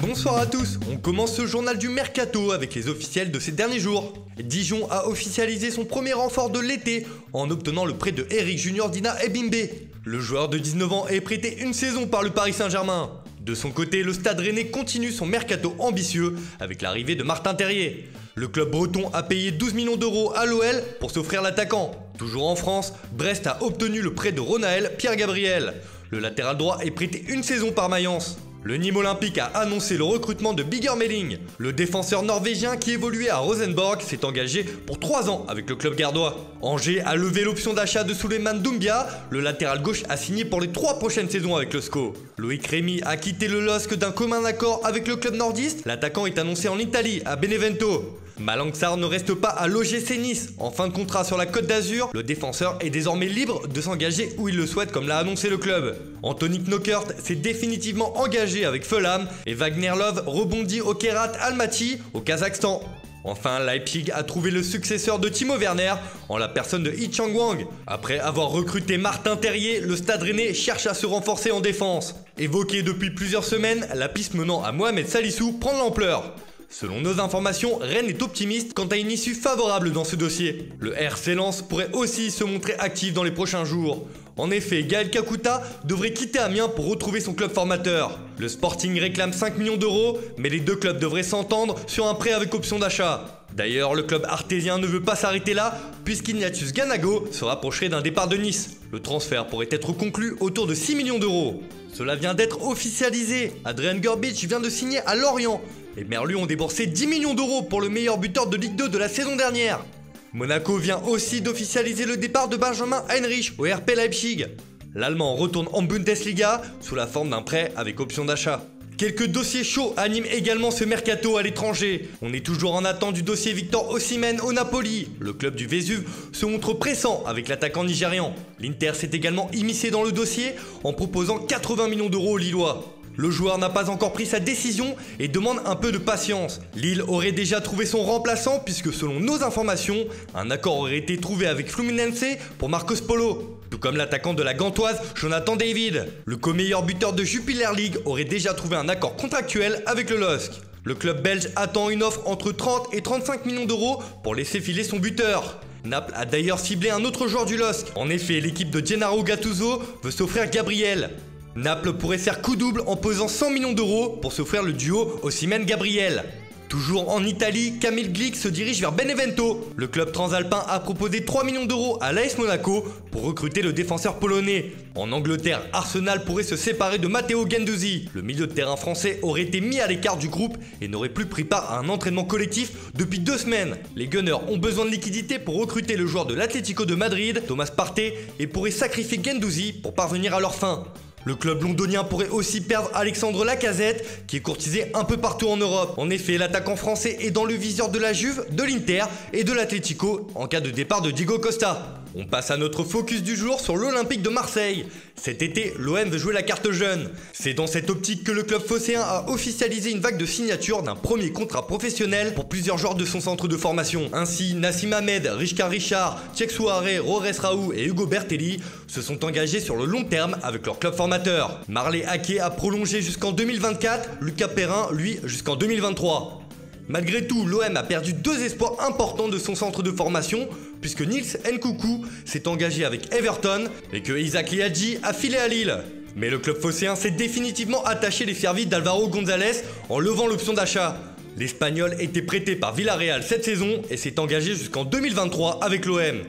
Bonsoir à tous, on commence ce journal du Mercato avec les officiels de ces derniers jours. Dijon a officialisé son premier renfort de l'été en obtenant le prêt de Eric Junior Dina Ebimbe. Le joueur de 19 ans est prêté une saison par le Paris Saint-Germain. De son côté, le Stade Rennais continue son mercato ambitieux avec l'arrivée de Martin Terrier. Le club breton a payé 12 millions d'euros à l'OL pour s'offrir l'attaquant. Toujours en France, Brest a obtenu le prêt de Ronaël Pierre-Gabriel. Le latéral droit est prêté une saison par Mayence. Le Nîmes Olympique a annoncé le recrutement de Birger Meling. Le défenseur norvégien qui évoluait à Rosenborg s'est engagé pour 3 ans avec le club gardois. Angers a levé l'option d'achat de Souleymane Doumbia. Le latéral gauche a signé pour les 3 prochaines saisons avec le SCO. Loïc Rémy a quitté le LOSC d'un commun accord avec le club nordiste. L'attaquant est annoncé en Italie, à Benevento. Malang Sarr ne reste pas à l'OGC Nice. En fin de contrat sur la Côte d'Azur, le défenseur est désormais libre de s'engager où il le souhaite comme l'a annoncé le club. Anthony Knockert s'est définitivement engagé avec Fulham et Wagner Love rebondit au Kairat Almaty au Kazakhstan. Enfin, Leipzig a trouvé le successeur de Timo Werner en la personne de Yi Chang-Wang. Après avoir recruté Martin Terrier, le Stade Rennais cherche à se renforcer en défense. Évoquée depuis plusieurs semaines, la piste menant à Mohamed Salissou prend de l'ampleur. Selon nos informations, Rennes est optimiste quant à une issue favorable dans ce dossier. Le RC Lens pourrait aussi se montrer actif dans les prochains jours. En effet, Gaël Kakuta devrait quitter Amiens pour retrouver son club formateur. Le Sporting réclame 5 millions d'euros, mais les deux clubs devraient s'entendre sur un prêt avec option d'achat. D'ailleurs, le club artésien ne veut pas s'arrêter là, puisqu'Ignatius Ganago se rapprocherait d'un départ de Nice. Le transfert pourrait être conclu autour de 6 millions d'euros. Cela vient d'être officialisé. Adrian Grbić vient de signer à Lorient. Les Merlus ont déboursé 10 millions d'euros pour le meilleur buteur de Ligue 2 de la saison dernière. Monaco vient aussi d'officialiser le départ de Benjamin Heinrich au RP Leipzig. L'Allemand retourne en Bundesliga sous la forme d'un prêt avec option d'achat. Quelques dossiers chauds animent également ce mercato à l'étranger. On est toujours en attente du dossier Victor Osimhen au Napoli. Le club du Vésuve se montre pressant avec l'attaquant nigérian. L'Inter s'est également immiscé dans le dossier en proposant 80 millions d'euros aux Lillois. Le joueur n'a pas encore pris sa décision et demande un peu de patience. Lille aurait déjà trouvé son remplaçant puisque selon nos informations, un accord aurait été trouvé avec Fluminense pour Marcos Polo. Tout comme l'attaquant de la Gantoise, Jonathan David. Le co-meilleur buteur de Jupiler League aurait déjà trouvé un accord contractuel avec le LOSC. Le club belge attend une offre entre 30 et 35 millions d'euros pour laisser filer son buteur. Naples a d'ailleurs ciblé un autre joueur du LOSC. En effet, l'équipe de Gennaro Gattuso veut s'offrir Gabriel. Naples pourrait faire coup double en posant 100 millions d'euros pour s'offrir le duo Osimhen-Gabriel. Toujours en Italie, Kamil Glik se dirige vers Benevento. Le club transalpin a proposé 3 millions d'euros à l'AS Monaco pour recruter le défenseur polonais. En Angleterre, Arsenal pourrait se séparer de Matteo Guendouzi. Le milieu de terrain français aurait été mis à l'écart du groupe et n'aurait plus pris part à un entraînement collectif depuis 2 semaines. Les Gunners ont besoin de liquidité pour recruter le joueur de l'Atlético de Madrid, Thomas Partey, et pourraient sacrifier Guendouzi pour parvenir à leur fin. Le club londonien pourrait aussi perdre Alexandre Lacazette, qui est courtisé un peu partout en Europe. En effet, l'attaquant français est dans le viseur de la Juve, de l'Inter et de l'Atlético en cas de départ de Diego Costa. On passe à notre focus du jour sur l'Olympique de Marseille. Cet été, l'OM veut jouer la carte jeune. C'est dans cette optique que le club phocéen a officialisé une vague de signature d'un premier contrat professionnel pour plusieurs joueurs de son centre de formation. Ainsi, Nassim Ahmed, Richka Richard, Tchèque Souaré, Rores Raoult et Hugo Bertelli se sont engagés sur le long terme avec leur club formateur. Marley Ake a prolongé jusqu'en 2024, Lucas Perrin, lui, jusqu'en 2023. Malgré tout, l'OM a perdu 2 espoirs importants de son centre de formation puisque Nils Nkoukou s'est engagé avec Everton et que Isaac Liadji a filé à Lille. Mais le club phocéen s'est définitivement attaché les services d'Alvaro González en levant l'option d'achat. L'Espagnol était prêté par Villarreal cette saison et s'est engagé jusqu'en 2023 avec l'OM.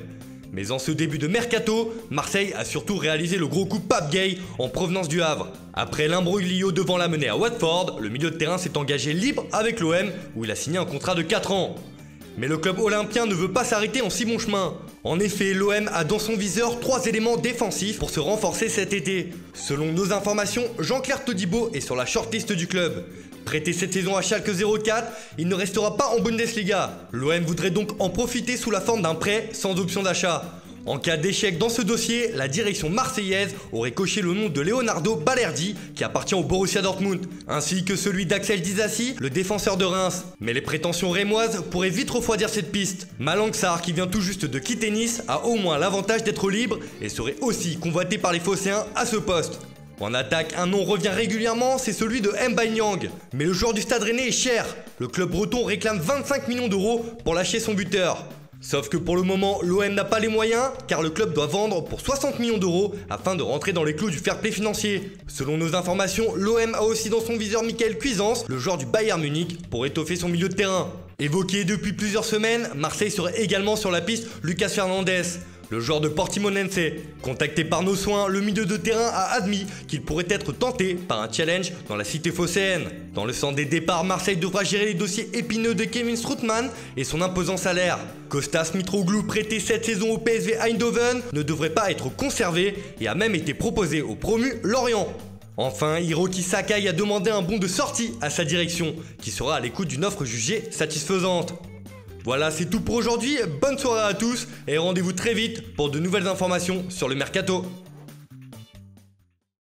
Mais en ce début de mercato, Marseille a surtout réalisé le gros coup Pape Gueye en provenance du Havre. Après l'imbroglio devant la menée à Watford, le milieu de terrain s'est engagé libre avec l'OM où il a signé un contrat de 4 ans. Mais le club olympien ne veut pas s'arrêter en si bon chemin. En effet, l'OM a dans son viseur 3 éléments défensifs pour se renforcer cet été. Selon nos informations, Jean-Claire Todibo est sur la shortlist du club. Prêté cette saison à Schalke 04, il ne restera pas en Bundesliga. L'OM voudrait donc en profiter sous la forme d'un prêt sans option d'achat. En cas d'échec dans ce dossier, la direction marseillaise aurait coché le nom de Leonardo Balerdi qui appartient au Borussia Dortmund, ainsi que celui d'Axel Disasi, le défenseur de Reims. Mais les prétentions rémoises pourraient vite refroidir cette piste. Malang Sarr, qui vient tout juste de quitter Nice, a au moins l'avantage d'être libre et serait aussi convoité par les phocéens à ce poste. En attaque, un nom revient régulièrement, c'est celui de Mbaye Niang. Mais le joueur du Stade Rennais est cher. Le club breton réclame 25 millions d'euros pour lâcher son buteur. Sauf que pour le moment, l'OM n'a pas les moyens, car le club doit vendre pour 60 millions d'euros afin de rentrer dans les clous du fair play financier. Selon nos informations, l'OM a aussi dans son viseur Michael Cuisance, le joueur du Bayern Munich, pour étoffer son milieu de terrain. Évoqué depuis plusieurs semaines, Marseille serait également sur la piste Lucas Fernandez, le joueur de Portimonense. Contacté par nos soins, le milieu de terrain a admis qu'il pourrait être tenté par un challenge dans la cité phocéenne. Dans le sens des départs, Marseille devra gérer les dossiers épineux de Kevin Strootman et son imposant salaire. Kostas Mitroglou, prêté cette saison au PSV Eindhoven, ne devrait pas être conservé et a même été proposé au promu Lorient. Enfin, Hiroki Sakai a demandé un bon de sortie à sa direction, qui sera à l'écoute d'une offre jugée satisfaisante. Voilà, c'est tout pour aujourd'hui, bonne soirée à tous et rendez-vous très vite pour de nouvelles informations sur le mercato.